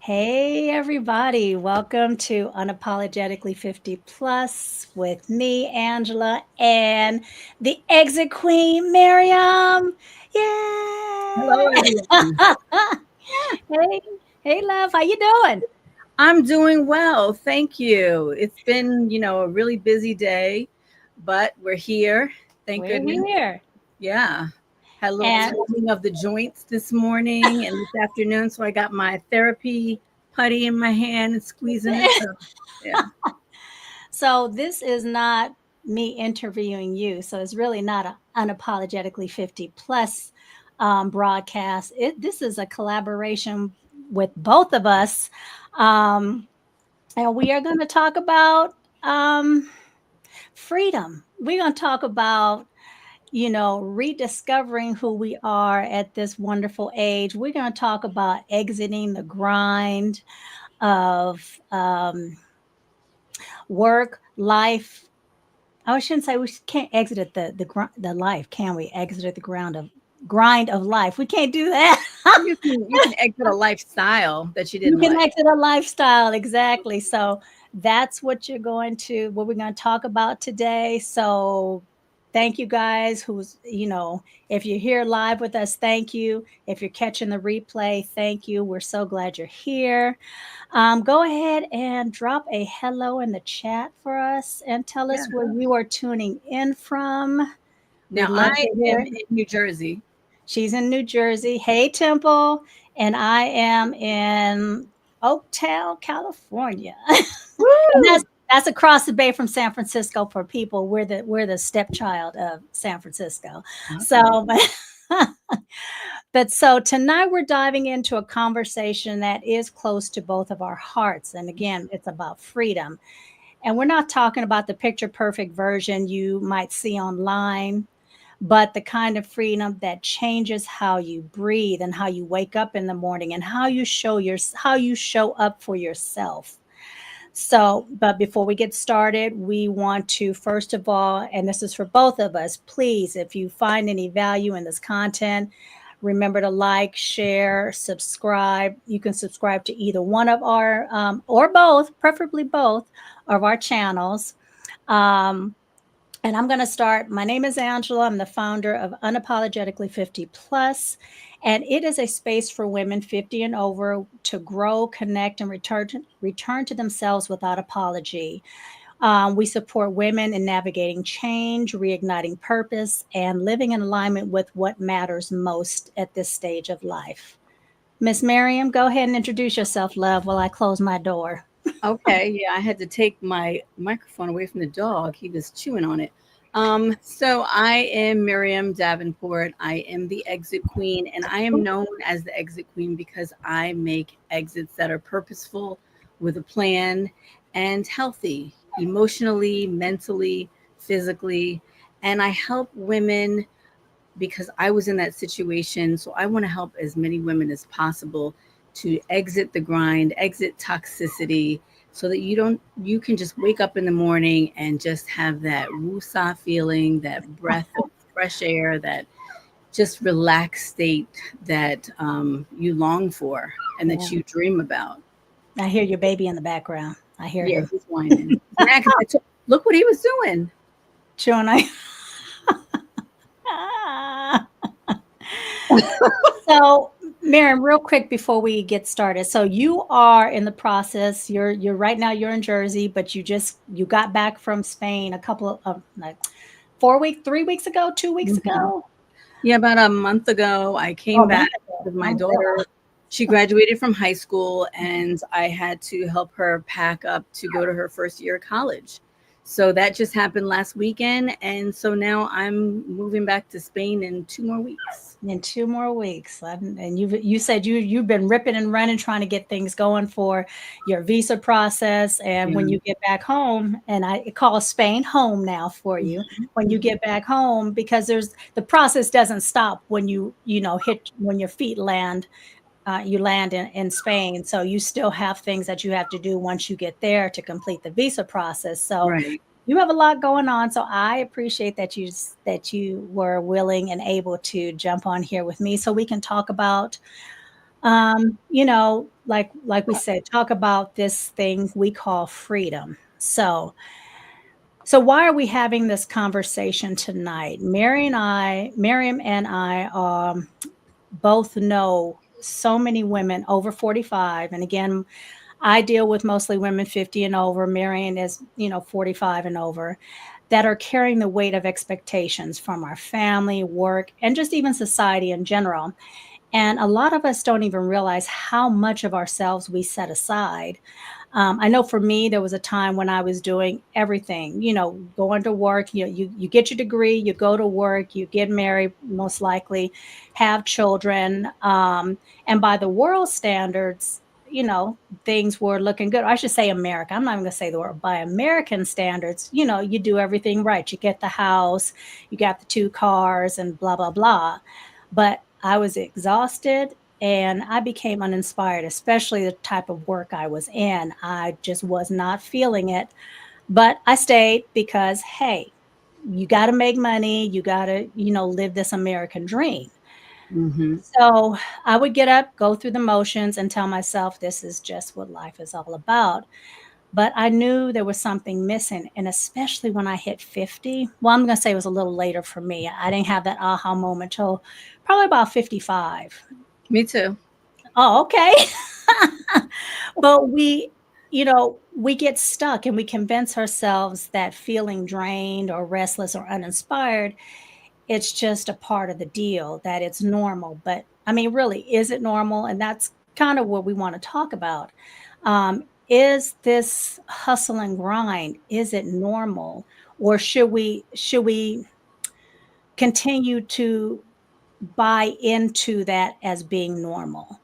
Hey, everybody. Welcome to Unapologetically 50 Plus with me, Angela, and the exit queen, Miriam. Hello, Yay! everyone. Hey, hey, love. How you doing? I'm doing well. Thank you. It's been, a really busy day, but we're here. Thank We're goodness. here. Yeah. Had a little And toning of the joints this morning and this afternoon. So I got my therapy putty in my hand and squeezing it. So, yeah. so this is not me interviewing you. So it's really not an Unapologetically 50 Plus broadcast. This is a collaboration with both of us. Um, and we are going to talk about um, freedom. We're going to talk about, rediscovering who we are at this wonderful age. We're going to talk about exiting the grind of work, life. I shouldn't say we can't exit at the life, can we? Exit at the grind of life. We can't do that. You can exit a lifestyle that you You didn't can like. exit a lifestyle, exactly. So that's what we're going to talk about today. So thank you guys if you're here live with us, thank you. If you're catching the replay, thank you. We're so glad you're here. Go ahead and drop a hello in the chat for us and tell Yeah. us where you are tuning in from. We'd Now, I love to am hear. in New Jersey. She's in New Jersey. Hey, Temple. And I am in Oaktown, California. And Woo! that's across the bay from San Francisco for people. We're the stepchild of San Francisco. Okay. So but so tonight we're diving into a conversation that is close to both of our hearts. And again, it's about freedom. And we're not talking about the picture perfect version you might see online, but the kind of freedom that changes how you breathe and how you wake up in the morning and how you show up for yourself. So, but before we get started, we want to first of all, and this is for both of us, please, if you find any value in this content, remember to like, share, subscribe. You can subscribe to either one of our, or both, preferably both, of our channels. Um, and I'm going to start. My name is Angela. I'm the founder of Unapologetically 50 Plus, and it is a space for women 50 and over to grow, connect, and return to themselves without apology. We support women in navigating change, reigniting purpose, and living in alignment with what matters most at this stage of life. Miss Miriam, go ahead and introduce yourself, love, while I close my door. Okay, yeah, I had to take my microphone away from the dog. He was chewing on it. So I am Miriam Davenport. I am the exit queen, and I am known as the exit queen because I make exits that are purposeful, with a plan, and healthy, emotionally, mentally, physically. And I help women because I was in that situation. So I want to help as many women as possible to exit the grind, exit toxicity, so that you can just wake up in the morning and just have that woosah feeling, that breath of fresh air, that just relaxed state that you long for and that Yeah, you dream about. I hear your baby in the background. I hear Yeah, him. he's whining. He's mad 'cause look what he was doing. Chewing on. So, Miriam, real quick before we get started. So you are in the process. You're right now you're in Jersey, but you got back from Spain a couple of like 4 weeks, 3 weeks ago, 2 weeks Mhm. ago. Yeah, about a month ago, I Oh, came a back month ago. with my Oh my God. daughter. She graduated from high school, and I had to help her pack up to go to her first year of college. So that just happened last weekend. And so now I'm moving back to Spain in 2 more weeks. In 2 more weeks. And you said you've been ripping and running trying to get things going for your visa process. And when Yeah. you get back home, and I call Spain home now for you, when you Mhm. get back home, because the process doesn't stop when hit when your feet land. You land in Spain, so you still have things that you have to do once you get there to complete the visa process. So Right. you have a lot going on, so I appreciate that you were willing and able to jump on here with me so we can talk about Like we said, talk about this thing we call freedom. So why are we having this conversation tonight? Miriam and I both know so many women over 45. And again, I deal with mostly women 50 and over. Marion is, 45 and over, that are carrying the weight of expectations from our family, work, and just even society in general. And a lot of us don't even realize how much of ourselves we set aside. I know for me, there was a time when I was doing everything, going to work, you get your degree, you go to work, you get married, most likely have children. And by the world standards, things were looking good. I should say America. I'm not even going to say the word. By American standards, you do everything right. You get the house, you got the two cars, and blah, blah, blah. But I was exhausted and I became uninspired, especially the type of work I was in. I just was not feeling it. But I stayed because, hey, you got to make money. You got to, live this American dream. Mm-hmm. So I would get up, go through the motions, and tell myself this is just what life is all about. But I knew there was something missing. And especially when I hit 50, well, I'm going to say it was a little later for me. I didn't have that aha moment till probably about 55. Me too. Oh, okay. But we get stuck and we convince ourselves that feeling drained or restless or uninspired, it's just a part of the deal, that it's normal. But I mean, really, is it normal? And that's kind of what we want to talk about. Is this hustle and grind, is it normal? Or should we continue to buy into that as being normal?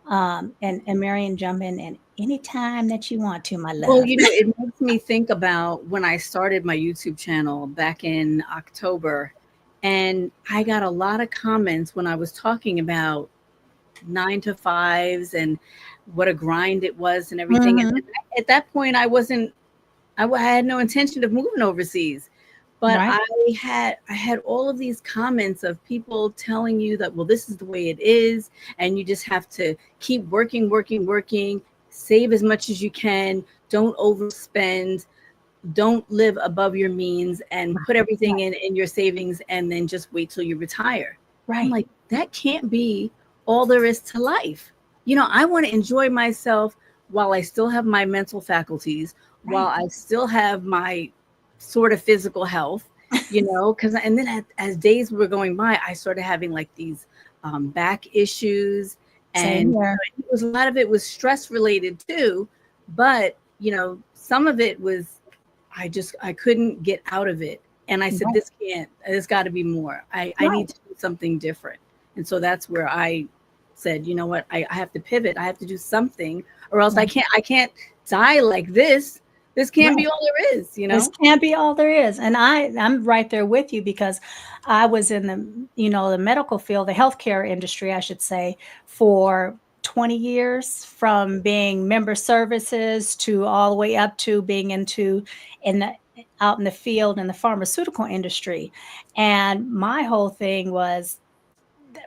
And Marion, jump in and anytime that you want to, my Well, love. it makes me think about when I started my YouTube channel back in October, and I got a lot of comments when I was talking about 9 to 5s and what a grind it was and everything. And Hmm. at that point, I had no intention of moving overseas, but Right, I had all of these comments of people telling you that, well, this is the way it is, and you just have to keep working, working, working, save as much as you can, don't overspend, don't live above your means, and put everything right, in your savings, and then just wait till you retire. I'm right, like, that can't be all there is to life. I want to enjoy myself while I still have my mental faculties, while right, I still have my sort of physical health, because, and then as days were going by, I started having like these back issues. same And here. it was, a lot of it was stress related too, but some of it was, I couldn't get out of it. And I said, Right, there's got to be more. I right, need to do something different. And so that's where I said, you know what, I have to pivot. I have to do something, or else right, I can't die like this. This can't right. be all there is. This can't be all there is. And I'm right there with you because I was in the medical field, the healthcare industry, I should say, for 20 years, from being member services to all the way up to being in the out in the field in the pharmaceutical industry. And my whole thing was,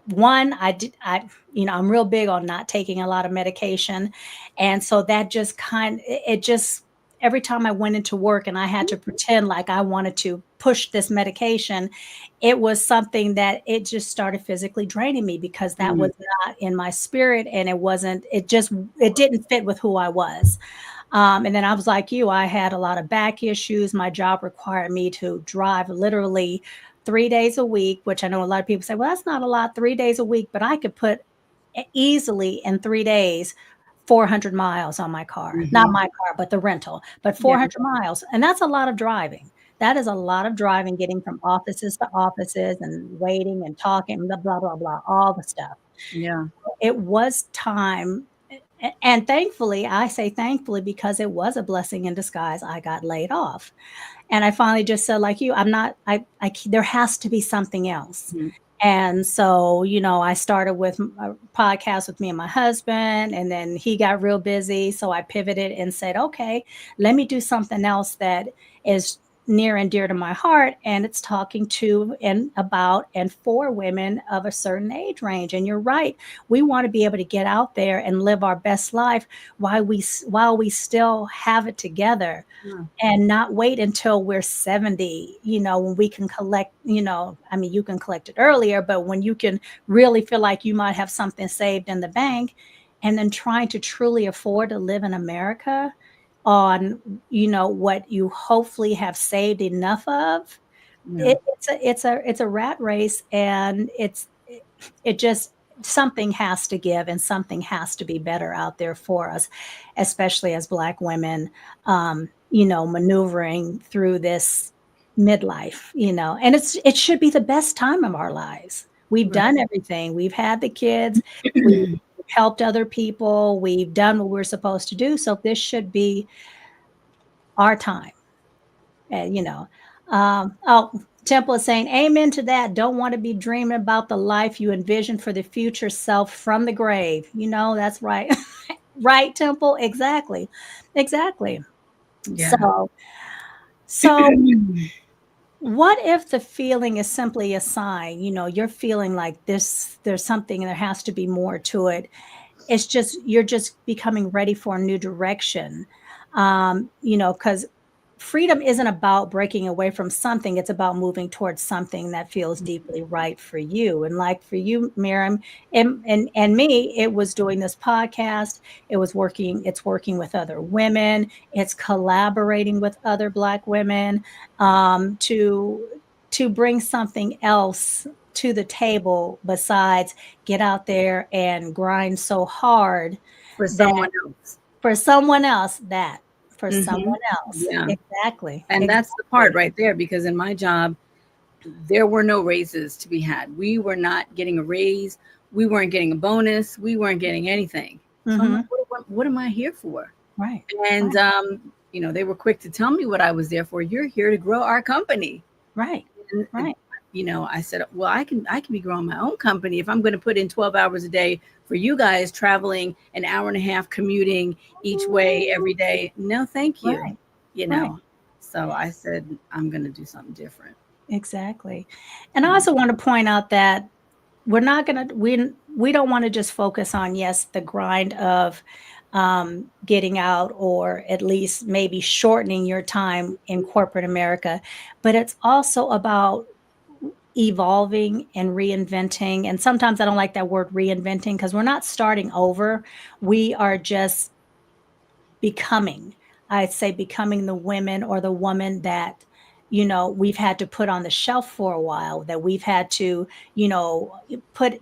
one, I'm real big on not taking a lot of medication. And so that just it just, every time I went into work and I had to pretend like I wanted to push this medication, it was something that it just started physically draining me because that Mm, was not in my spirit. And it didn't fit with who I was. And then I was like you, I had a lot of back issues. My job required me to drive literally 3 days a week, which I know a lot of people say, well, that's not a lot, 3 days a week, but I could put easily in 3 days 400 miles on my car, not hmm. my car, but the rental, but Yeah. 400 miles. And that's a lot of driving. That is a lot of driving, getting from offices to offices and waiting and talking, blah, blah, blah, blah, all the stuff. Yeah. It was time. And thankfully, I say thankfully because it was a blessing in disguise. I got laid off. And I finally just said, like you, I'm not, there has to be something else. Mhm. And so, I started with a podcast with me and my husband, and then he got real busy. So I pivoted and said, okay, let me do something else that is near and dear to my heart, and it's talking to and about and for women of a certain age range. And you're right, we want to be able to get out there and live our best life while we still have it together, Yeah. and not wait until we're 70, when we can collect, I mean, you can collect it earlier, but when you can really feel like you might have something saved in the bank, and then trying to truly afford to live in America on, what you hopefully have saved enough of. Yeah. It's a rat race, and it just, something has to give and something has to be better out there for us, especially as Black women, maneuvering through this midlife, and it should be the best time of our lives. We've Right. done everything. We've had the kids, we've helped other people, we've done what we're supposed to do. So this should be our time. And oh, Temple is saying amen to that. Don't want to be dreaming about the life you envision for the future self from the grave. That's right. Right, Temple, exactly. Exactly. Yeah. So what if the feeling is simply a sign? You're feeling like this, there's something, there has to be more to it. It's just, you're just becoming ready for a new direction. Because freedom isn't about breaking away from something, it's about moving towards something that feels deeply right for you. And like for you, Miriam, and me, it was doing this podcast. It's working with other women, it's collaborating with other Black women, to bring something else to the table besides get out there and grind so hard For that someone else. for someone else, that for Hmm. someone else. Yeah. Exactly. And that's the part Exactly. right there, because in my job, there were no raises to be had. We were not getting a raise. We weren't getting a bonus. We weren't getting anything. So I'm like, Hmm. what am I here for? Right. And, Right. they were quick to tell me what I was there for. You're here to grow our company. Right. And, Right. I said, well, I can be growing my own company if I'm going to put in 12 hours a day for you guys, traveling an hour and a half commuting each way every day. No, thank you. Right. You Right. know. So I said, I'm going to do something different. Exactly. And I also want to point out that we're not going to we don't want to just focus on, yes, the grind of getting out, or at least maybe shortening your time in corporate America, but it's also about evolving and reinventing. And sometimes I don't like that word reinventing, because we're not starting over, we are just becoming, I'd say, becoming the women or the woman that, we've had to put on the shelf for a while, that we've had to, you know put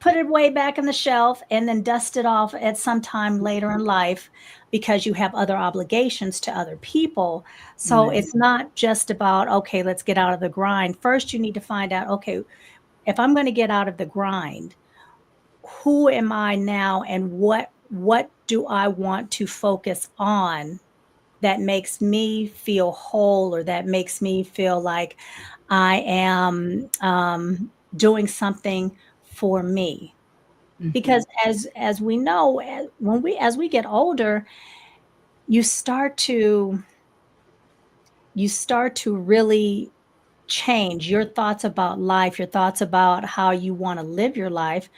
put it way back in the shelf and then dust it off at some time later in life, because you have other obligations to other people. So Right. it's not just about, okay, let's get out of the grind. First, you need to find out, okay, if I'm going to get out of the grind, who am I now, and what do I want to focus on that makes me feel whole, or that makes me feel like I am doing something for me. Hmm. Because as we know, as we get older, you start to really change your thoughts about life, your thoughts about how you want to live your life.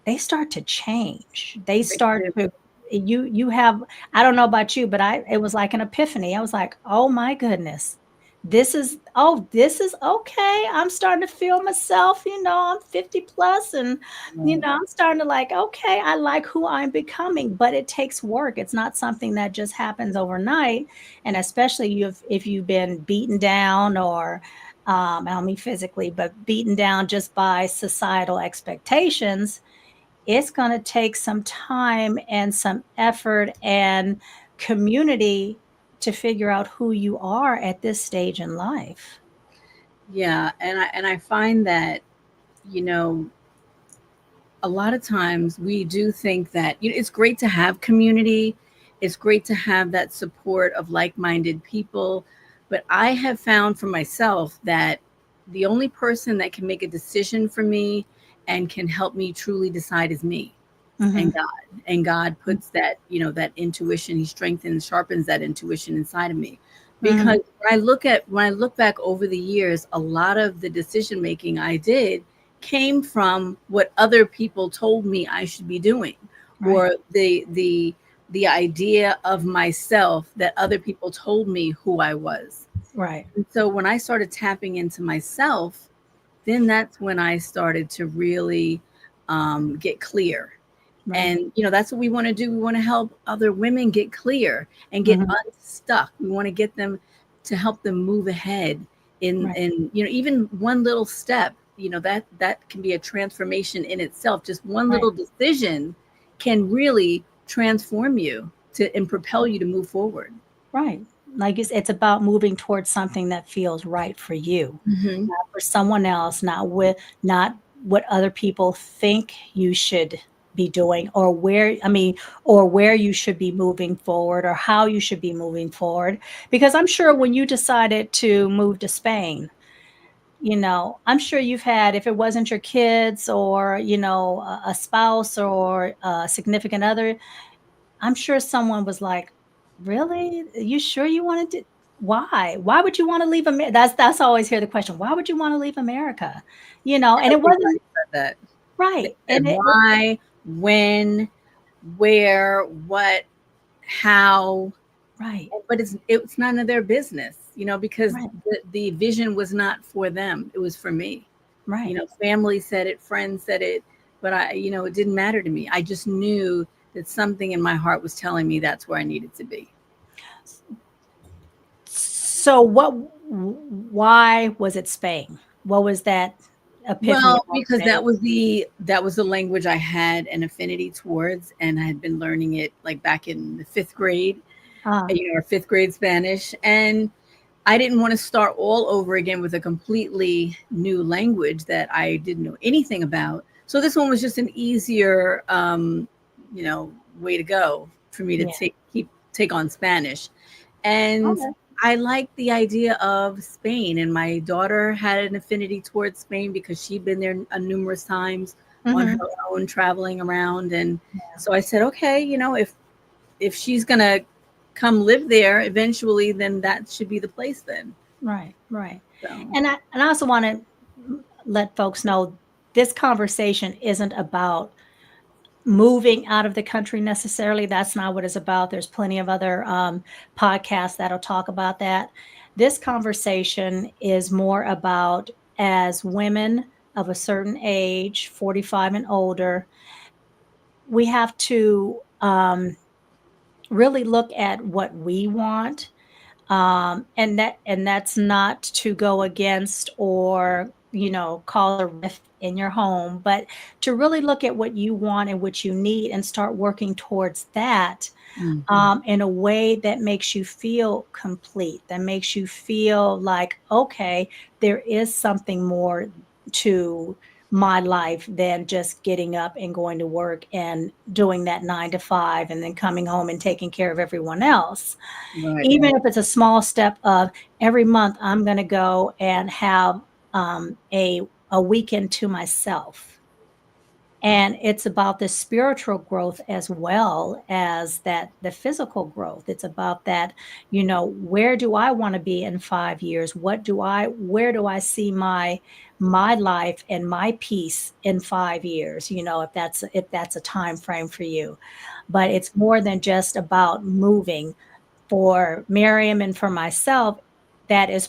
They start to change. They start to, you have, I don't know about you, but it was like an epiphany. I was like, "Oh my goodness. This is okay. I'm starting to feel myself, I'm 50 plus, and Right. I'm starting to like, okay, I like who I'm becoming, but it takes work. It's not something that just happens overnight. And especially if you've been beaten down, or I don't mean physically, but beaten down just by societal expectations, it's going to take some time and some effort and community to figure out who you are at this stage in life. Yeah, and I find that, you know, a lot of times we do think that, it's great to have community, it's great to have that support of like-minded people, but I have found for myself that the only person that can make a decision for me and can help me truly decide is me and Hmm. God. And God puts that, that intuition, he strengthens, sharpens that intuition inside of me. Mhm. because when I look back over the years, a lot of the decision making I did came from what other people told me I should be doing, Right. or the idea of myself that other people told me who I was. Right. And so when I started tapping into myself, then that's when I started to really get clear. Right. And that's what we want to do. We want to help other women get clear and get Mhm. unstuck. We want to get them to help them move ahead Right. in even one little step. That can be a transformation in itself. Just one Right. little decision can really transform you to and propel you to move forward. Right. Like it's about moving towards something that feels right for you, Hmm. not for someone else, not what other people think you should be doing, or where you should be moving forward, or how you should be moving forward. Because I'm sure when you decided to move to Spain, I'm sure you've had, if it wasn't your kids or, a spouse or a significant other, I'm sure someone was like, "Really? Are you sure you wanted to why? Why would you wanna leave America?" That's I always hear the question, "Why would you wanna leave America?" And it Everybody wasn't said that. They right, said and it why, when, where, what, how, right, but it's none of their business, because right, the vision was not for them. It was for me. right. Family said it, friends said it, but it didn't matter to me. I just knew that something in my heart was telling me that's where I needed to be. So why was it Spain? What was that epiphany Well, about because Spain? that was the language I had an affinity towards, and I had been learning it like back in the fifth grade, Ah, or fifth grade Spanish, and I didn't want to start all over again with a completely new language that I didn't know anything about. So this one was just an easier, way to go for me to yeah, take on Spanish. And okay. I like the idea of Spain. And my daughter had an affinity towards Spain because she'd been there numerous times on her Mhm. own, traveling around. And Yeah, so I said, okay, if she's gonna come live there eventually, then that should be the place then. right, right. So And I also wanna let folks know this conversation isn't about moving out of the country necessarily. That's not what it's about. There's plenty of other podcasts that'll talk about that. This conversation is more about, as women of a certain age, 45 and older, we have to really look at what we want, and that's not to go against or cause a rift in your home, but to really look at what you want and what you need and start working towards that, mhm. in a way that makes you feel complete, that makes you feel like, okay, there is something more to my life than just getting up and going to work and doing that 9 to 5 and then coming home and taking care of everyone else. Right. Even if it's a small step of every month, I'm going to go and have a weekend to myself. And it's about the spiritual growth as well as the physical growth. It's about that, where do I want to be in 5 years? Where do I see my life and my peace in 5 years? If that's a time frame for you. But it's more than just about moving. For Miriam and for myself, that is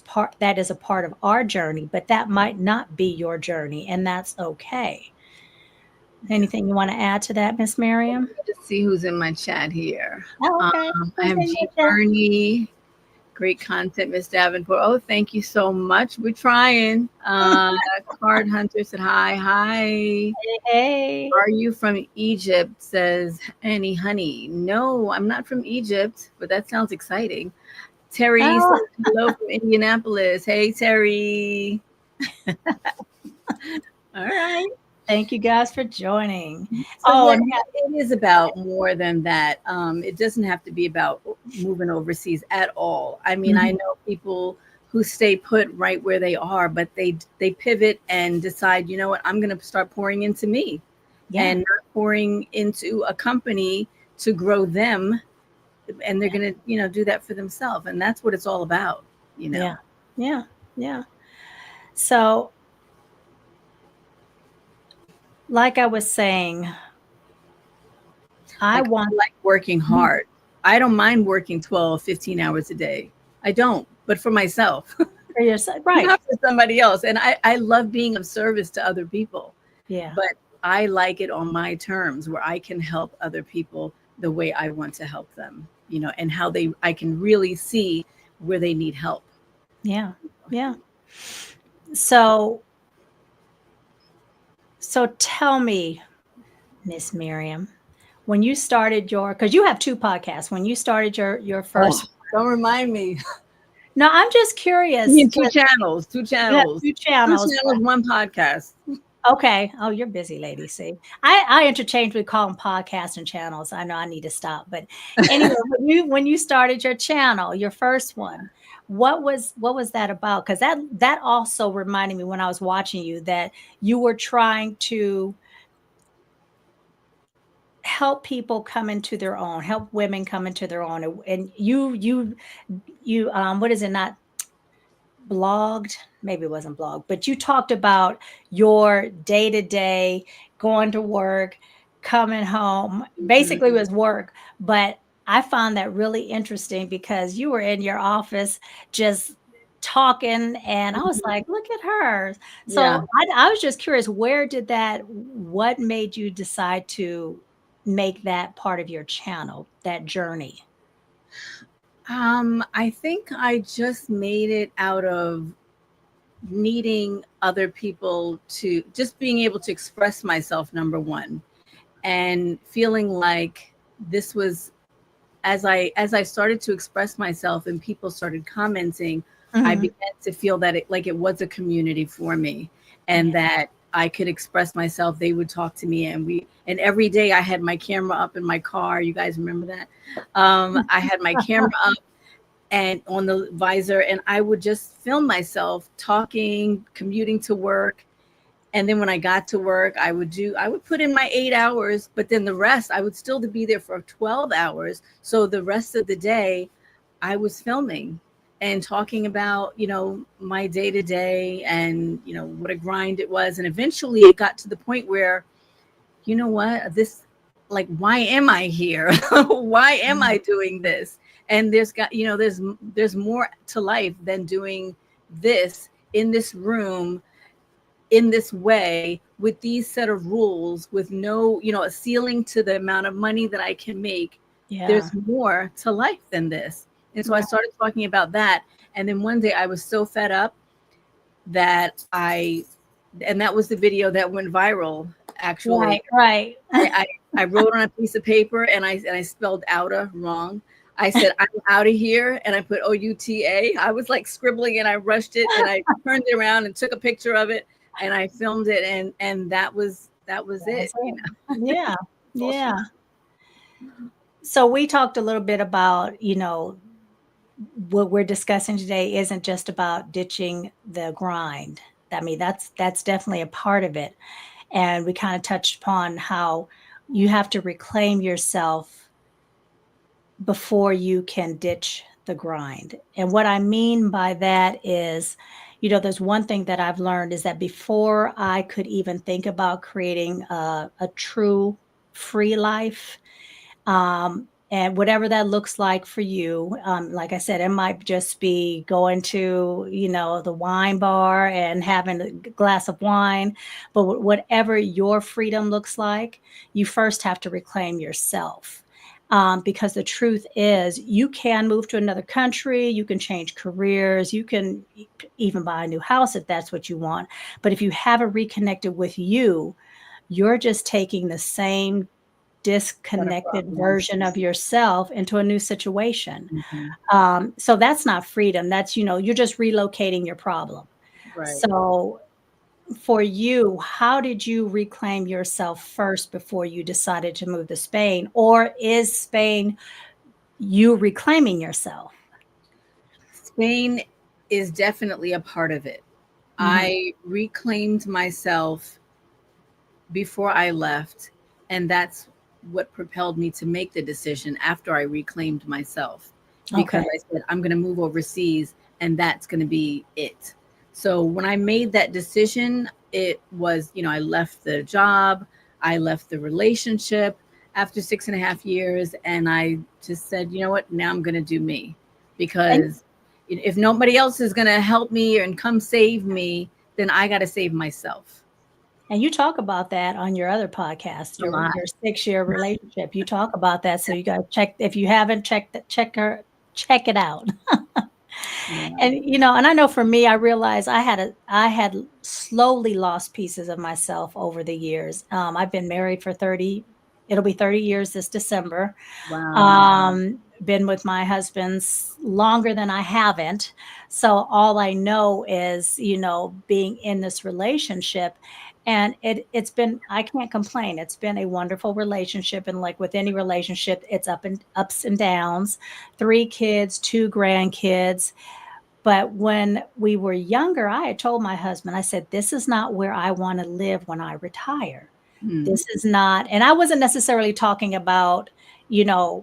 a part of our journey, but that might not be your journey, and that's okay. Yeah. Anything you wanna add to that, Miss Miriam? Let's see who's in my chat here. Oh, okay. I Who's have in your G chat? Bernie. Great content, Miss Davenport. Oh, thank you so much. We're trying. Card Hunter said hi. Hi. Hey. Are you from Egypt? Says Annie Honey. No, I'm not from Egypt, but that sounds exciting. Terry says Oh, hello from Indianapolis. Hey, Terry. All right. thank you guys for joining. So Oh, yeah, and yeah, it is about more than that. It doesn't have to be about moving overseas at all. I mean, I mhm, know people who stay put right where they are, but they pivot and decide, you know what, I'm going to start pouring into me yeah, and not pouring into a company to grow them, and they're going to, do that for themselves. And that's what it's all about, you know. Yeah. Yeah. Yeah. So, like I was saying, I Like, want I like working Mhm. hard. I don't mind working 12, 15 hours a day. I don't, but for myself, for yourself, right? not for somebody else. And I love being of service to other people, Yeah. but I like it on my terms where I can help other people the way I want to help them, and how I can really see where they need help. Yeah. Yeah. So, tell me, Miss Miriam, when you started because you have two podcasts, when you started your Oh, first, don't remind me. no, I'm just You curious mean two because channels, two you have channels, two two channels. channels, one podcast. Okay. Oh, you're busy, lady. See, I interchangeably call them podcasts and channels. I know I need to stop, but anyway, when you started your channel, your first one, what was that about? Because that also reminded me when I was watching you that you were trying to help people come into their own, help women come into their own, and you what is it? Not blogged, maybe it wasn't blog, but you talked about your day to day, going to work, coming home, Mhm. basically was work. But I found that really interesting because you were in your office just talking, and I was Mhm. like, look at her. So Yeah. I was just curious, what made you decide to make that part of your channel, that journey? I think I just made it out of needing other people to just being able to express myself, number one, and feeling like this was as I started to express myself and people started commenting, I Mhm. began to feel that it was a community for me, and Yeah. that I could express myself. They would talk to me, and every day I had my camera up in my car. You guys remember that? I had my camera up and on the visor, and I would just film myself talking, commuting to work. And then when I got to work, I would put in my 8 hours, but then the rest I would still to be there for 12 hours. So the rest of the day I was filming and talking about, my day to day, and, what a grind it was. And eventually it got to the point where, this, like, why am I here? Why am I doing this? And there's more to life than doing this in this room, in this way, with these set of rules, with no, a ceiling to the amount of money that I can make. Yeah. There's more to life than this. And so I Yeah. started talking about that. And then one day I was so fed up that and that was the video that went viral, Right. actually. Right. I wrote on a piece of paper, and I spelled outa wrong. I said, I'm out of here. And I put OUTA. I was like scribbling, and I rushed it, and I turned it around and took a picture of it, and I filmed it. And that was That it, was it. Yeah. Yeah. So we talked a little bit about, what we're discussing today isn't just about ditching the grind. I mean, that's definitely a part of it. And we kind of touched upon how you have to reclaim yourself before you can ditch the grind. And what I mean by that is, there's one thing that I've learned is that before I could even think about creating a true free life, and whatever that looks like for you, like I said, it might just be going to, the wine bar and having a glass of wine. But whatever your freedom looks like, you first have to reclaim yourself. Because the truth is, you can move to another country, you can change careers, you can even buy a new house if that's what you want. But if you haven't reconnected with you, you're just taking the same set of disconnected problems. version of yourself into a new situation. Mhm. So that's not freedom. That's, you're just relocating your problem. Right. So for you, how did you reclaim yourself first before you decided to move to Spain? Or is Spain you reclaiming yourself? Spain is definitely a part of it. Mhm. I reclaimed myself before I left, and that's what propelled me to make the decision after I reclaimed myself, because Okay. I said, I'm going to move overseas and that's going to be it. So when I made that decision, it was, I left the job, I left the relationship after 6.5 years, and I just said, you know what, now I'm going to do me, And because if nobody else is going to help me and come save me, then I got to save myself. and you talk about that on your other podcast, A lot. your 6-year relationship. You talk about that, so you got to check if you haven't checked it, check it out. Yeah. And and I know for me, I realized I had slowly lost pieces of myself over the years. I've been married for 30, it'll be 30 years this December. Wow. Been with my husband's longer than I haven't. So all I know is, being in this relationship, and it's been, I can't complain. It's been a wonderful relationship. And like with any relationship, it's ups and downs. 3 kids, 2 grandkids. But when we were younger, I had told my husband, I said, this is not where I want to live when I retire. Hmm. This is not, and I wasn't necessarily talking about,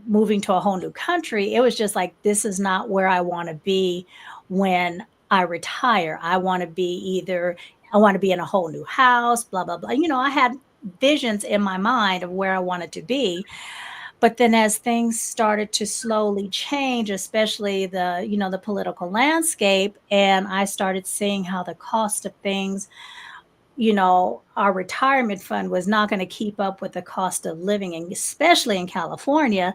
moving to a whole new country. It was just like, this is not where I want to be when I retire. I want to be either, I want to be in a whole new house, blah, blah, blah. I had visions in my mind of where I wanted to be. But then as things started to slowly change, especially the political landscape, and I started seeing how the cost of things, our retirement fund was not going to keep up with the cost of living, and especially in California,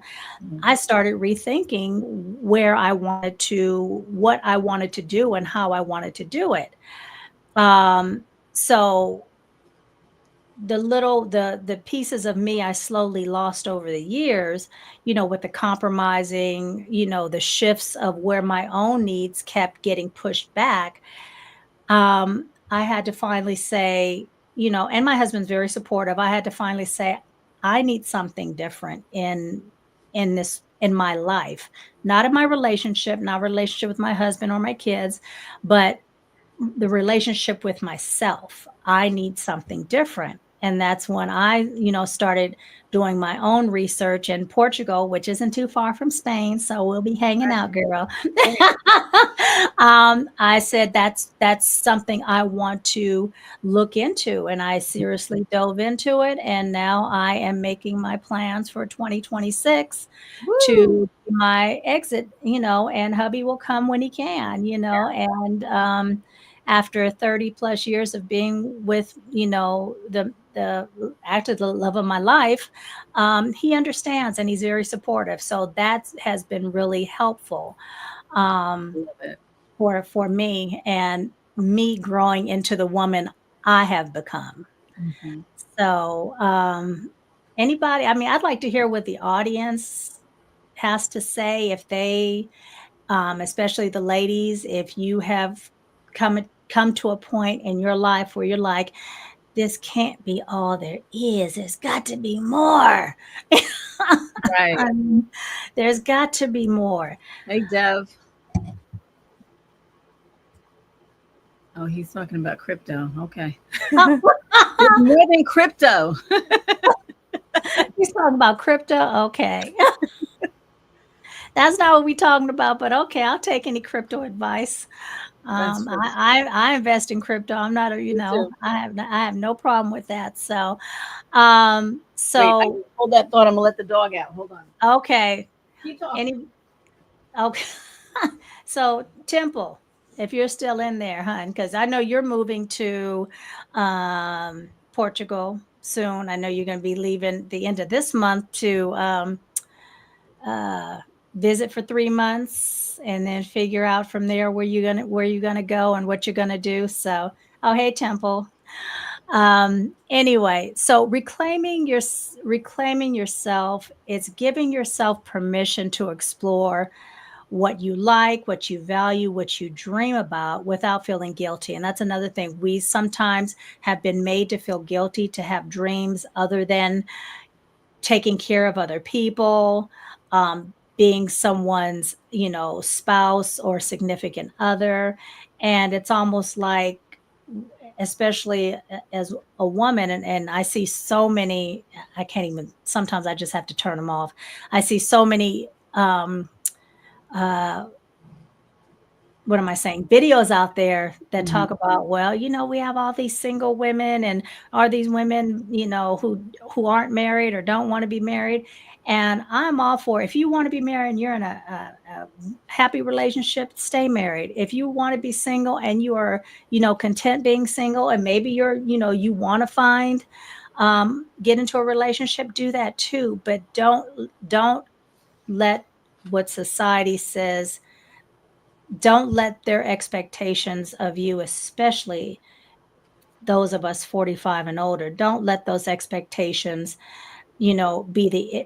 I started rethinking what I wanted to do and how I wanted to do it. So the pieces of me I slowly lost over the years, with the compromising, the shifts of where my own needs kept getting pushed back. I had to finally say, and my husband's very supportive. I had to finally say, I need something different in my life, not in my relationship, not relationship with my husband or my kids, but the relationship with myself. I need something different. And that's when I, started doing my own research in Portugal, which isn't too far from Spain. So we'll be hanging out, girl. I said that's something I want to look into, and I seriously dove into it. And now I am making my plans for 2026 to Woo. do my exit. And hubby will come when he can. And after 30 plus years of being with, the actor, the love of my life, he understands and he's very supportive. So that has been really helpful, um, Love it. for me and me growing into the woman I have become. Mhm. So, anybody, I mean, I'd like to hear what the audience has to say, if they, especially the ladies, if you have come to a point in your life where you're like, this can't be all there is. There's got to be more. Right. I mean, there's got to be more. Hey, Dev. Oh, he's talking about crypto. Okay. There's more than crypto. He's talking about crypto. Okay. That's not what we're talking about, but okay, I'll take any crypto advice. That's true. I invest in crypto. I'm not a, Me too. I have no problem with that. So, Wait, I so hold that thought. I'm gonna let the dog out. Hold on. okay, Keep talking. any okay. So Temple, if you're still in there, hun, because I know you're moving to Portugal soon. I know you're going to be leaving the end of this month to uh, visit for 3 months, and then figure out from there where you're gonna go and what you're gonna do. So, oh hey Temple. Anyway, so reclaiming yourself, it's giving yourself permission to explore what you like, what you value, what you dream about without feeling guilty. And that's another thing. We sometimes have been made to feel guilty to have dreams other than taking care of other people, being someone's, spouse or significant other. And it's almost like especially as a woman, and I see so many, I can't even, sometimes I just have to turn them off. I see so many uh what am I saying? Videos out there that Mhm. talk about, well, we have all these single women, and are these women, who aren't married or don't want to be married. And I'm all for, if you want to be married and you're in a happy relationship, stay married. If you want to be single and you are, content being single, and maybe you want to find, get into a relationship, do that too. But don't let what society says, don't let their expectations of you, especially those of us 45 and older, don't let those expectations, be the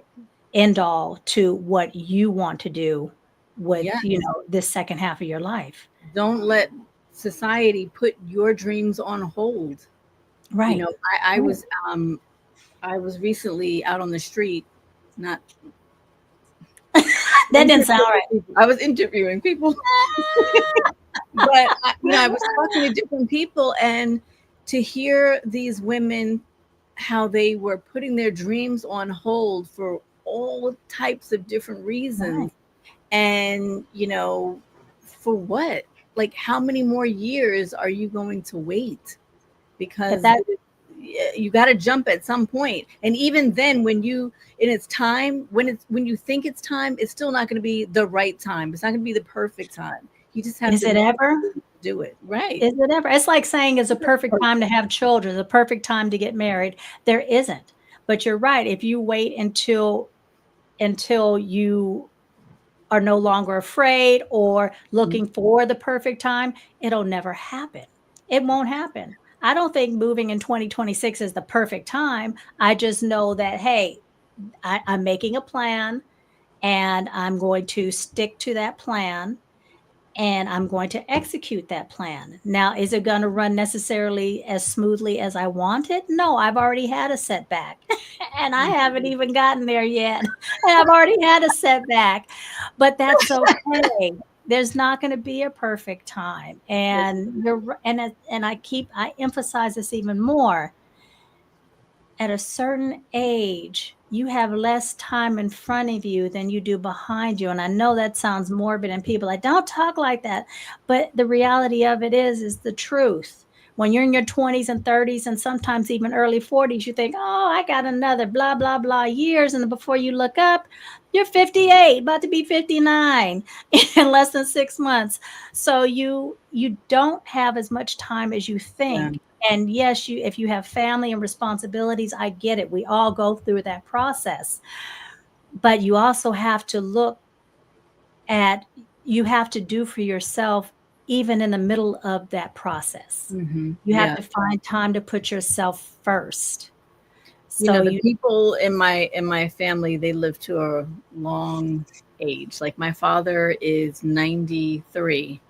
end all to what you want to do with, Yes. this second half of your life. Don't let society put your dreams on hold. You Right. know, I Right. was I was recently out on the street, not That didn't sound interviewing right. people. I was interviewing people, but I was talking to different people, and to hear these women how they were putting their dreams on hold for all types of different Right. reasons, and for what? Like, how many more years are you going to wait? But Because that you got to jump at some point. And even then, when you in its time, when you think it's time, it's still not going to be the right time. It's not going to be the perfect time. You just have is to it know ever? to do it right. Is it ever? It's like saying, is a perfect time to have children, the perfect time to get married. There isn't. But you're right. If you wait until you are no longer afraid or looking for the perfect time, it'll never happen. It won't happen. I don't think moving in 2026 is the perfect time. I just know that, hey, I'm making a plan, and I'm going to stick to that plan, and I'm going to execute that plan. Now, is it going to run necessarily as smoothly as I want it? No, I've already had a setback and I haven't even gotten there yet. And I've already had a setback, but that's okay. There's not going to be a perfect time. And I emphasize this even more. At a certain age, you have less time in front of you than you do behind you. And I know that sounds morbid, and people are like, don't talk like that. But the reality of it is the truth. When you're in your 20s and 30s, and sometimes even early 40s, you think, oh, I got another blah, blah, blah years. And before you look up, you're 58, about to be 59 in less than 6 months. So you don't have as much time as you Yeah. think. And yes, if you have family and responsibilities, I get it. We all go through that process. But you also have to look at, you have to do for yourself even in the middle of that process. You have Yeah. to find time to put yourself first. So The you people in my family, they live to a long age. Like, my father is 93,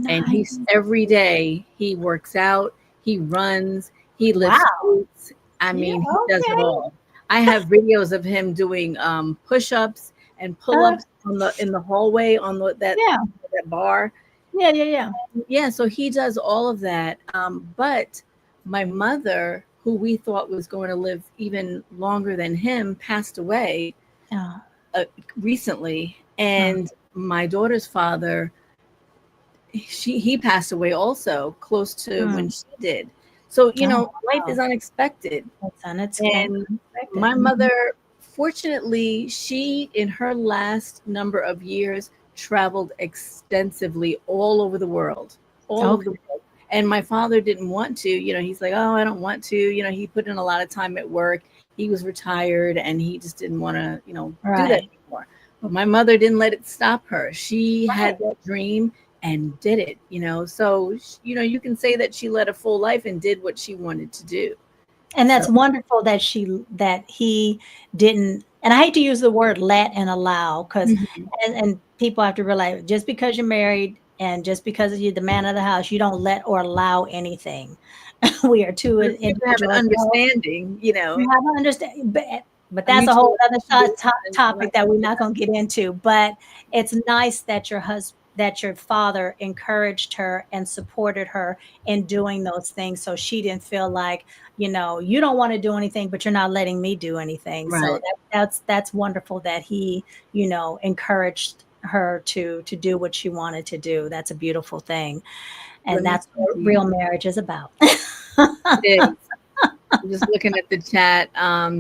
and he's nice. every day he works out, he runs, he lifts Wow. weights. I Yeah, mean, he does it okay. all. I have videos of him doing push-ups and Uh, pull-ups on the in the hallway on yeah. that bar. Yeah, yeah, yeah. Yeah, so he does all of that. But my mother, who we thought was going to live even longer than him, passed away Uh, uh, recently. uh, And my daughter's father, he passed away also close to when mm. she did. So, Oh, life is wow. unexpected. That's And unexpected. my Mhm. mother, fortunately, she, in her last number of years, traveled extensively all over the world, all over the Okay. world. And my father didn't want to. He's like, oh, I don't want to. He put in a lot of time at work. He was retired, and he just didn't want to, do that Right. anymore. But my mother didn't let it stop her. She Right. had that dream and did it. So, you can say that she led a full life and did what she wanted to do. And So, that's wonderful that he didn't, and I hate to use the word let and allow, because mhm. and people have to realize, just because you're married and just because you're the man of the house, you don't let or allow anything. We are two You have an individual adults. understanding, You have to understand, but a that's a mutual whole other appreciation, and all topic that that kind we're of not stuff. going to get into. But it's nice that that your father encouraged her and supported her in doing those things, so she didn't feel like, you don't want to do anything, but you're not letting me do anything. So Right. that's wonderful that he, encouraged her to do what she wanted to do. That's a beautiful thing, Let and me that's tell what you, real marriage is about. it is. I'm just looking at the chat.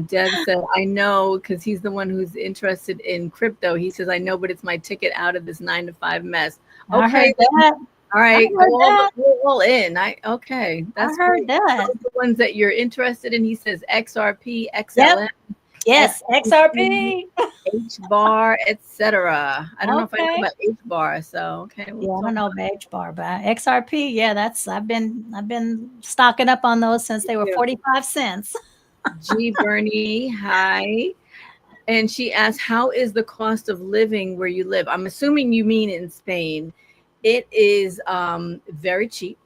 Dev said, I know, because he's the one who's interested in crypto. He says, I know, but it's my ticket out of this 9 to 5 mess. I Okay, heard then, that. all I right, heard that. go all in. Okay, I that's heard great. that. Those are the ones that you're interested in. He says XRP, Yep. XLM, Yes. XRP, XRP. H bar, etc. I don't know if I know Okay. about H bar, so okay, we'll Yeah, I talk don't know about beige bar, but XRP, yeah, that's I've been stocking up on those since they were it. 45 cents. G Bernie, hi. And she asked, how is the cost of living where you live? I'm assuming you mean in Spain. It is very cheap.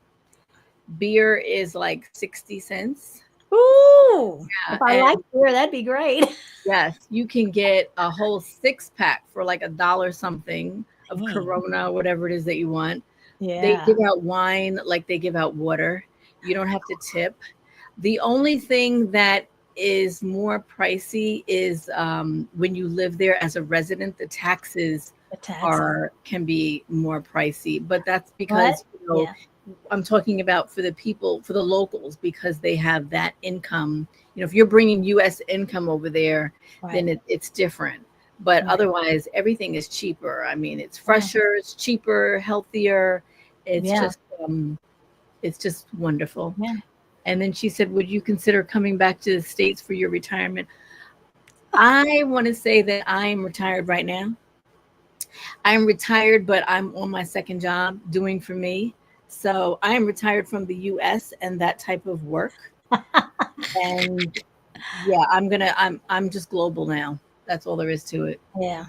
Beer is like 60 cents. Ooh, if I like And beer, that'd be great. yes, you can get a whole 6 pack for like $1 something of Dang. Corona, whatever it is that you want. They Yeah. give out wine like they give out water. You don't have to tip. The only thing that is more pricey is when you live there as a resident, the taxes The taxes. are can be more pricey. But that's What? because Yeah. I'm talking about for the people, for the locals, because they have that income. If you're bringing U.S. income over there, Right. then it's different. But Right. otherwise, everything is cheaper. I mean, it's Yeah. fresher, it's cheaper, healthier. It's Yeah. just it's just wonderful. Yeah. And then she said, would you consider coming back to the States for your retirement? I want to say that I am retired right now. I'm retired, but I'm on my second job doing for me. So I am retired from the US and that type of work. And yeah, I'm just global now. That's all there is to it. Yeah.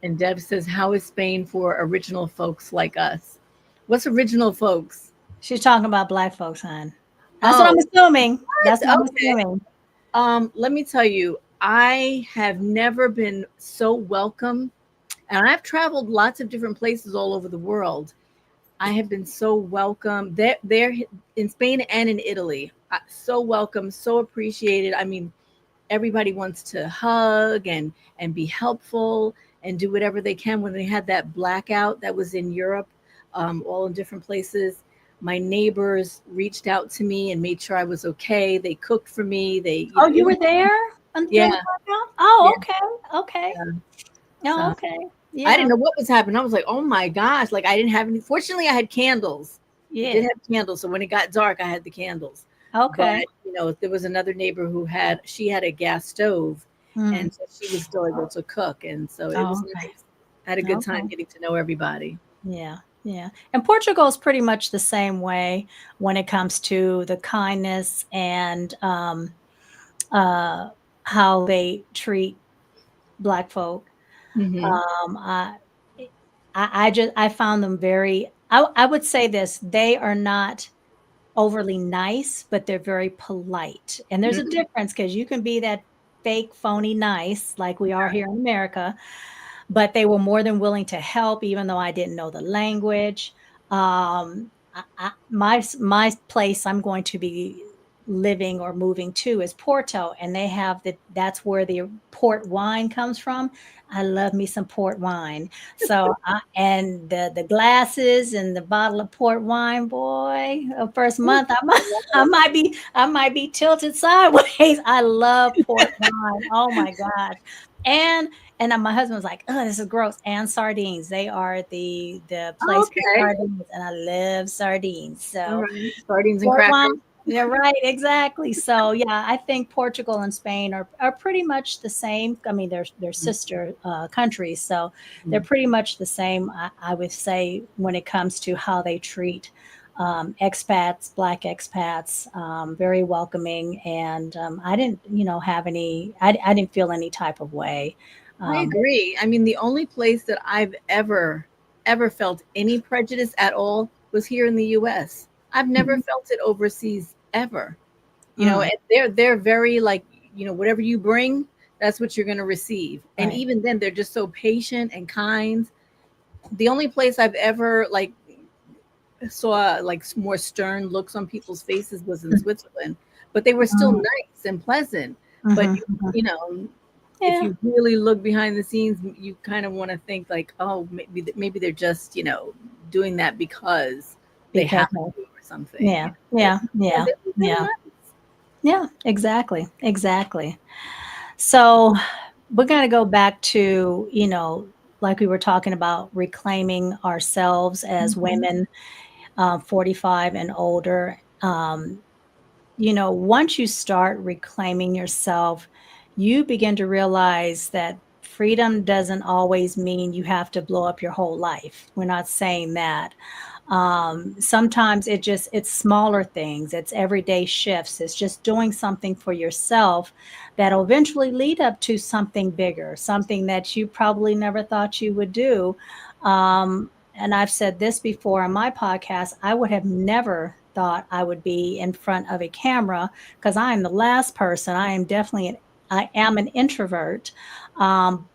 And Deb says, how is Spain for original folks like us? What's original folks? She's talking about black folks, hon. That's what I'm Oh, assuming. That's what what? I'm Okay. assuming. Let me tell you, I have never been so welcome, and I've traveled lots of different places all over the world. I have been so welcome there in Spain and in Italy. So welcome, so appreciated. I mean, everybody wants to hug and be helpful and do whatever they can. When they had that blackout that was in Europe, all in different places, my neighbors reached out to me and made sure I was okay. They cooked for me. Oh, It you was, were there yeah, during the blackout? Oh, yeah, okay. Okay. yeah. Oh, So okay. I Yeah. didn't know what was happening. I was like, oh my gosh, like I didn't have any. Fortunately, I had candles. I did Yeah. have candles. So when it got dark, I had the candles. But, Okay. there was another neighbor she had a gas stove. Mm. And so she was still able to cook. And so it Oh, was okay. nice. I had a good time Okay. getting to know everybody. Yeah, yeah. And Portugal is pretty much the same way when it comes to the kindness and uh, how they treat Black folk. Hmm. Um, I, I found them very. I would say this: they are not overly nice, but they're very polite. And there's a Hmm. difference because you can be that fake, phony nice, like we are here in America, but they were more than willing to help, even though I didn't know the language. My place I'm going to be living or moving to is Porto, and they have that's where the port wine comes from. I love me some port wine. So and the glasses and the bottle of port wine, boy, first month I might be tilted sideways. I love port wine. Oh my gosh. And my husband was like, "Oh, this is gross." And sardines. They are the place for Okay. sardines, and I love sardines. All So right. Sardines and port crackers. wine. Yeah, right, exactly. So yeah, I think Portugal and Spain are pretty much the same. I mean, they're sister countries, so they're Mhm. pretty much the same. I would say when it comes to how they treat expats, Black expats, very welcoming, and I didn't, have any. I didn't feel any type of way. I Um, agree. I mean, the only place that I've ever felt any prejudice at all was here in the US. I've never mhm, felt it overseas ever. mm, And they're very like, whatever you bring, that's what you're going to receive. And right. even then they're just so patient and kind. The only place I've ever like saw like more stern looks on people's faces was in Switzerland, but they were still Mhm, nice and pleasant. But mhm, mhm. you know, if Yeah, you really look behind the scenes, you kind of want to think like, oh, maybe they're just doing that because they because have to or something. yeah, But yeah, yeah, yeah, they were yeah, nice. yeah, exactly, exactly. So we're going to go back to, like we were talking about reclaiming ourselves as Mhm. women, 45 and older. Once you start reclaiming yourself, you begin to realize that freedom doesn't always mean you have to blow up your whole life. We're not saying that. Sometimes it's smaller things, it's everyday shifts, it's just doing something for yourself that'll eventually lead up to something bigger, something that you probably never thought you would do. And I've said this before on my podcast, I would have never thought I would be in front of a camera because I am the last person. I am an introvert. Um,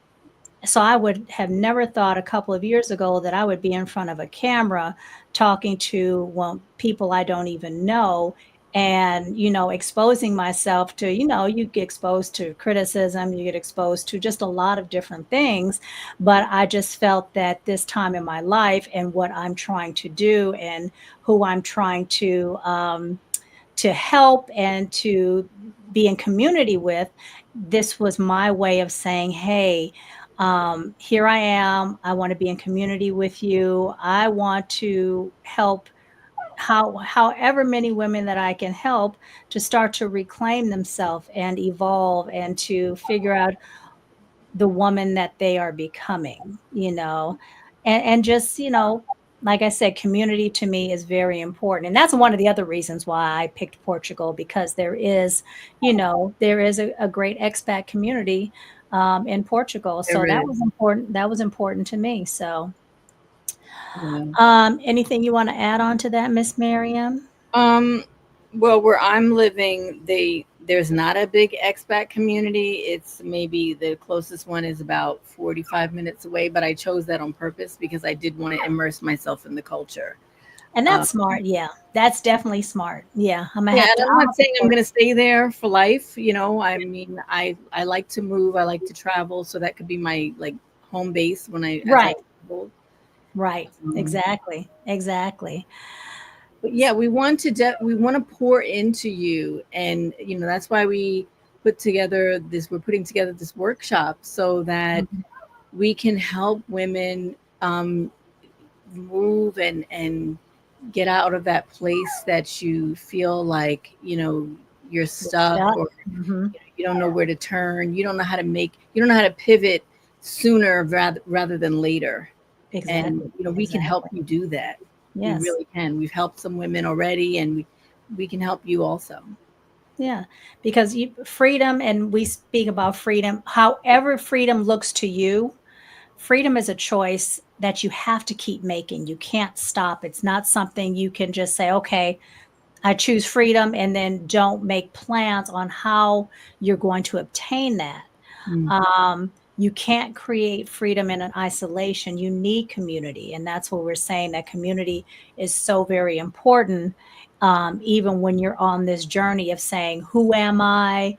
so I would have never thought a couple of years ago that I would be in front of a camera talking to, well, people I don't even know, and exposing myself to, you get exposed to criticism, you get exposed to just a lot of different things. But I just felt that this time in my life and what I'm trying to do and who I'm trying to help and to be in community with, this was my way of saying, hey, here I am. I want to be in community with you. I want to help however many women that I can help to start to reclaim themselves and evolve and to figure out the woman that they are becoming, and just, like I said, community to me is very important. And that's one of the other reasons why I picked Portugal, because there is a great expat community in Portugal. So There that is. was important. That was important to me. So, Yeah. anything you want to add on to that, Miss Miriam? Um, well, where I'm living, there's not a big expat community. It's maybe the closest one is about 45 minutes away, but I chose that on purpose because I did want to immerse myself in the culture. And Uh, that's smart. Yeah, that's definitely smart. Yeah, I'm gonna yeah, have and to. I'm I'll not have to saying I'm put. going to stay there for life. I mean, I like to move. I like to travel, so that could be my like home base as I Right, travel. right, Um, exactly, exactly. but yeah, we want to pour into you, and that's why we're putting together this workshop so that Mhm. we can help women um, move and get out of that place that you feel like you're You're stuck, stuck. or Mhm. you don't know where to turn, you don't know how to pivot sooner rather than later. And Exactly, we can help exactly. you do that. We Yes. really can. We've helped some women already, and we can help you also. Yeah, because freedom, and we speak about freedom, however freedom looks to you, freedom is a choice that you have to keep making. You can't stop. It's not something you can just say, okay, I choose freedom, and then don't make plans on how you're going to obtain that. Mhm. You can't create freedom in an isolation. You need community. And that's what we're saying, that community is so very important. Even when you're on this journey of saying, who am I?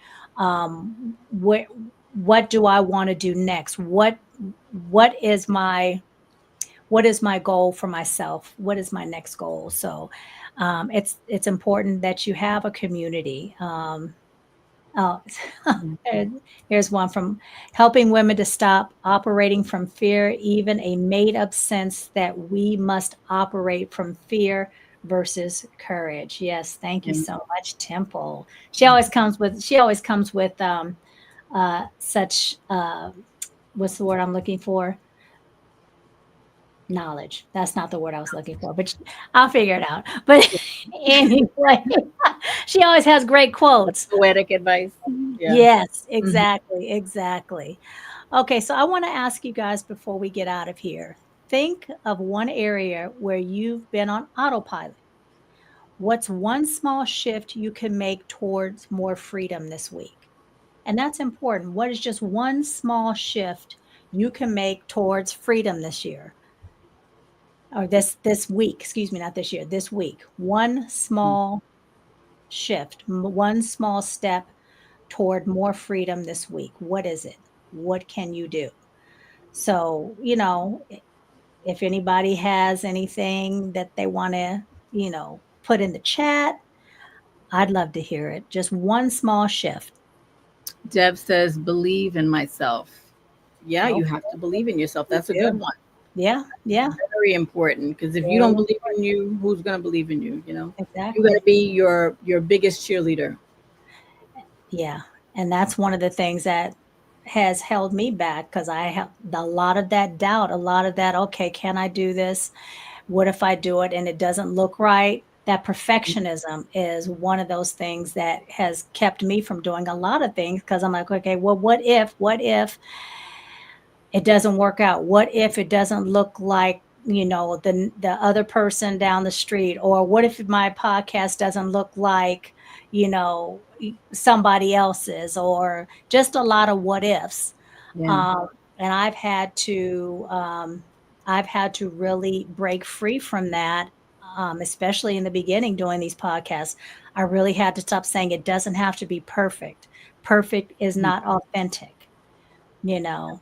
What do I want to do next? What is my goal for myself? What is my next goal? So it's important that you have a community. Oh, and here's one from helping women to stop operating from fear, even a made up sense that we must operate from fear versus courage. Yes, thank you Yeah. so much, Temple. She always comes with such what's the word I'm looking for? Knowledge. That's not the word I was looking for, but I'll figure it out. But anyway, she always has great quotes. Poetic advice. Yeah. Yes, Mhm. exactly, exactly. Okay, so I want to ask you guys before we get out of here. Think of one area where you've been on autopilot. What's one small shift you can make towards more freedom this week? And that's important. What is just one small shift you can make towards freedom this year? or this week, excuse me, not this year, this week, one small shift, one small step toward more freedom this week. What is it? What can you do? So, if anybody has anything that they want to, put in the chat, I'd love to hear it. Just one small shift. Deb says, believe in myself. Yeah, you Okay, have to believe in yourself. you That's a good do. one. Yeah, yeah, Very important, because if you very don't believe important. in you, who's going to believe in you? You got to Exactly. be your biggest cheerleader. Yeah. And that's one of the things that has held me back because I have a lot of that doubt, a lot of that, okay, can I do this? What if I do it and it doesn't look right? That perfectionism is one of those things that has kept me from doing a lot of things because I'm like, okay, well, what if it doesn't work out? What if it doesn't look like, the other person down the street? Or what if my podcast doesn't look like, somebody else's? Or just a lot of what ifs. Yeah. Um, and I've had to really break free from that, especially in the beginning doing these podcasts. I really had to stop saying it doesn't have to be perfect. Perfect is not authentic.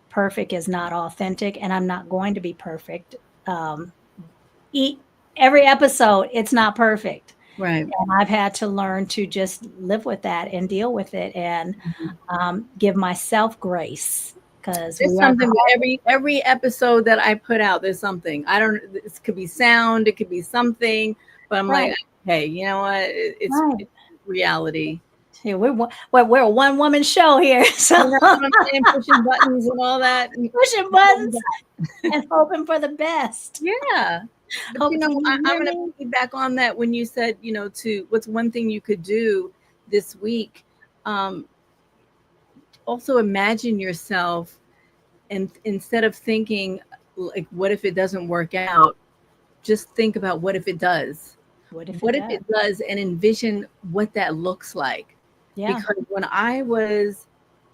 Perfect is not authentic, and I'm not going to be perfect. Um, eat every episode, it's not perfect. Right. And I've had to learn to just live with that and deal with it and give myself grace because There's we are something with every episode that I put out. The's something. I don't. It could be sound. It could be something. But I'm like, right, hey, you know what? right. It's reality. Here we're a one woman show here, so You know what I'm saying? Pushing buttons and all that. pushing buttons and hoping for the best. Yeah. But Hope, can you I'm hear going to me? piggyback on that when you said, to what's one thing you could do this week. Um, Also imagine yourself, and instead of thinking like, what if it doesn't work out? Just think about what if it does? What if it What if does? it does, and envision what that looks like? Yeah. Because when I was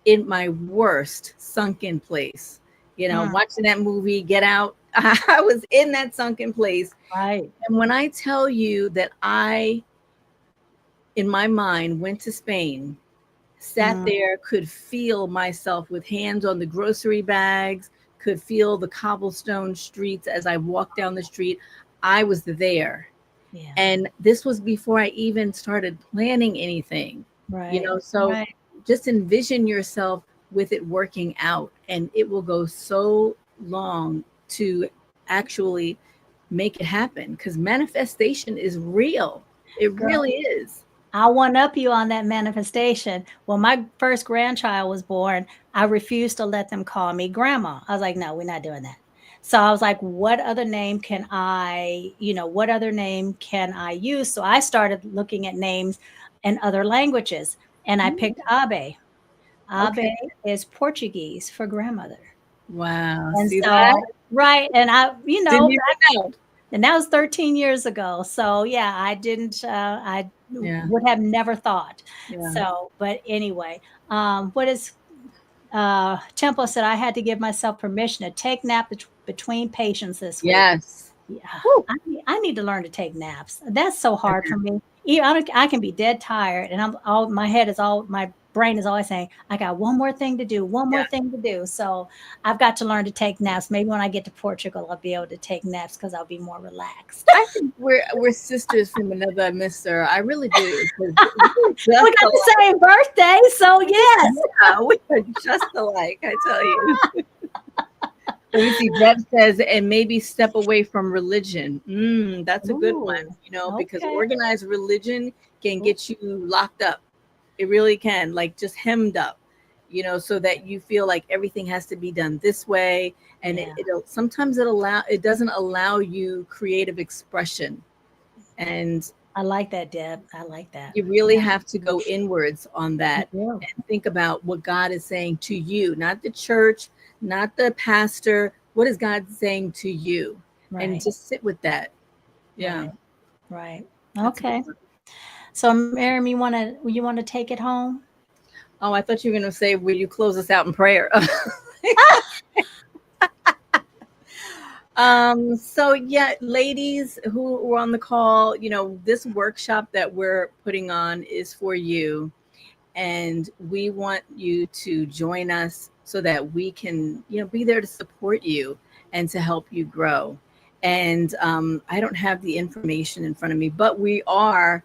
in my worst sunken place, Mm, watching that movie Get Out, I was in that sunken place. right. And when I tell you that I, in my mind, went to Spain, sat Mm, there, could feel myself with hands on the grocery bags, could feel the cobblestone streets as I walked down the street. I was there. yeah. And this was before I even started planning anything, Right. so Right. just envision yourself with it working out, and it will go so long to actually make it happen, because manifestation is real. It Girl, really is. I'll one up you on that manifestation. When my first grandchild was born, I refused to let them call me grandma. I was like, no, we're not doing that. So I was like, what other name can I use? So I started looking at names in other languages and I picked Abe. Abe Okay. is Portuguese for grandmother. Wow. And See that? so, right. And Didn't even know. and that was 13 years ago. So yeah, I Yeah. would have never thought. Yeah. So, but anyway, what is, Temple said I had to give myself permission to take nap between patients this week. Yes. Yeah, Woo. I need to learn to take naps. That's so hard for me. Even I can be dead tired, and my brain is always saying, "I got one more thing to do, one more Yeah. thing to do." So I've got to learn to take naps. Maybe when I get to Portugal, I'll be able to take naps because I'll be more relaxed. I think we're sisters from another mister. I really do. 'Cause we're We just got alike. the same birthday, so yes. Yeah, we are just alike, I tell you. Let me see. Deb says, and maybe step away from religion. That's a good one, Ooh, because okay. organized religion can Ooh, get you locked up. It really can, like just hemmed up, so that you feel like everything has to be done this way. And yeah, sometimes it doesn't allow you creative expression. And I like that, Deb. I like that. you really Yeah, have to go inwards on you that do. and think about what God is saying to you, not the church, not the pastor. What is God saying to you? And Right, just sit with that. Yeah, right, right. that's a good Okay. one. So, Miriam, you wanna take it home? Oh, I thought you were going to say, will you close us out in prayer? So yeah, ladies who were on the call, this workshop that we're putting on is for you. And we want you to join us so that we can, be there to support you and to help you grow. And I don't have the information in front of me, but we are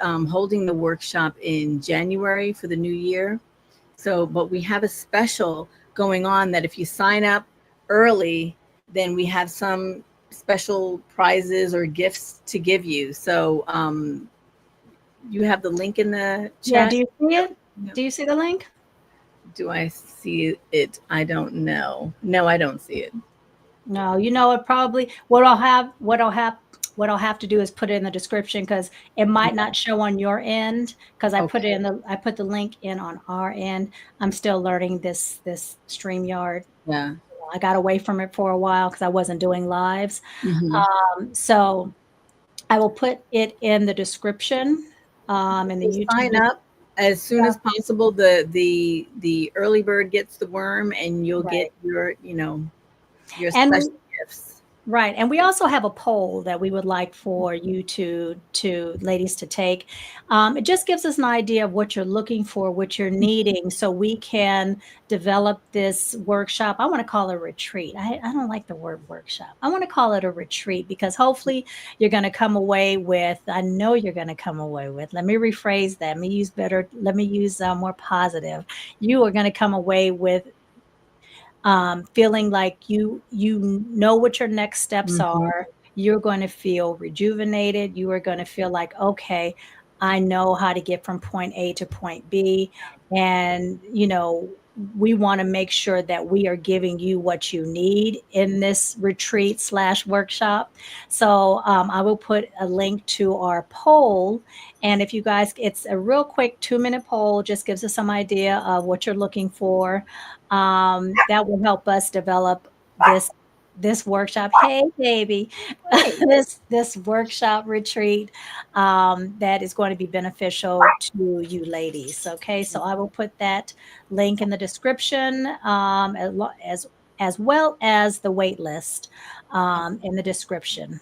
holding the workshop in January for the new year. So, but we have a special going on that if you sign up early, then we have some special prizes or gifts to give you. So, you have the link in the Yeah, chat. do you see Yep. it? Yep. Do you see the link? Do I see it? I don't know. No, I don't see it. No, you know it probably what I'll have to do is put it in the description because it might not show on your end because Okay. I put the link in on our end. I'm still learning this StreamYard. Yeah. I got away from it for a while because I wasn't doing lives. Hmm. So I will put it in the description in the So YouTube sign video. up as soon as possible. The early bird gets the worm, and you'll get Right. your And special gifts. right. And we also have a poll that we would like for you to ladies to take. It just gives us an idea of what you're looking for, what you're needing, so we can develop this workshop. I want to call it a retreat. I don't like the word workshop. I want to call it a retreat because hopefully you're going to come away with, I know you're going to come away with, let me rephrase that. Let me use more positive. You are going to come away with feeling like you know what your next steps Hmm. are. You're going to feel rejuvenated. You are going to feel like, okay, I know how to get from point A to point B. And, we want to make sure that we are giving you what you need in this retreat slash workshop. So I will put a link to our poll. And if you guys, it's a real quick 2-minute poll, just gives us some idea of what you're looking for. That will help us develop this workshop. Hey, baby, Right. this workshop retreat that is going to be beneficial to you ladies. Okay, so I will put that link in the description as well as the wait list in the description.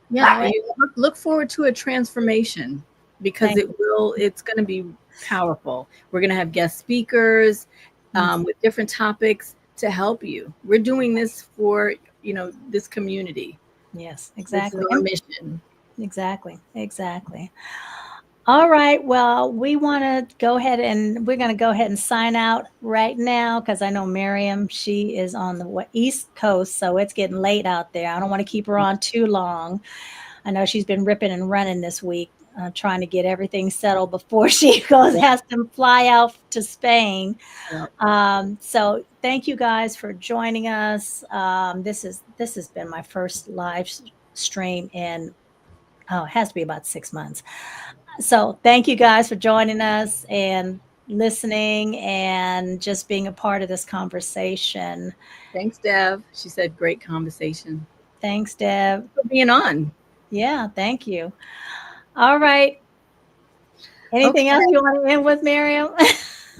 Yeah, All right, you look forward to a transformation because thank it's going to be powerful. We're going to have guest speakers you. with different topics to help you. We're doing this for, this community. Yes, This is exactly. our mission. Exactly, exactly. All right. Well, we're going to go ahead and sign out right now because I know Miriam, she is on the East Coast, so it's getting late out there. I don't want to keep her on too long. I know she's been ripping and running this week, trying to get everything settled before she Yeah, has to fly out to Spain. yeah. So thank you guys for joining us. This has been my first live stream in, oh, it has to be about 6 months. So thank you guys for joining us and listening and just being a part of this conversation. Thanks, Dev. She said great conversation. Thanks, Deb. For being on. Yeah, thank you. All right. Okay. Anything else you want to end with, Miriam?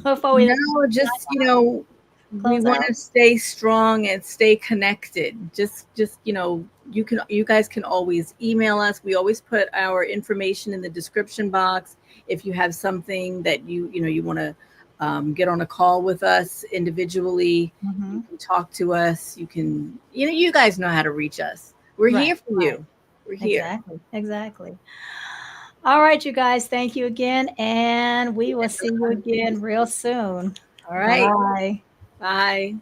Before we No, just, we close want out? to stay strong and stay connected. Just, you guys can always email us. We always put our information in the description box. If you have something that you want to get on a call with us individually, you Mhm. can talk to us. You guys know how to reach us. We're Right, here for right. you. We're here. Exactly, exactly. All right, you guys, thank you again, and we will see you again real soon. All right. Bye. Bye.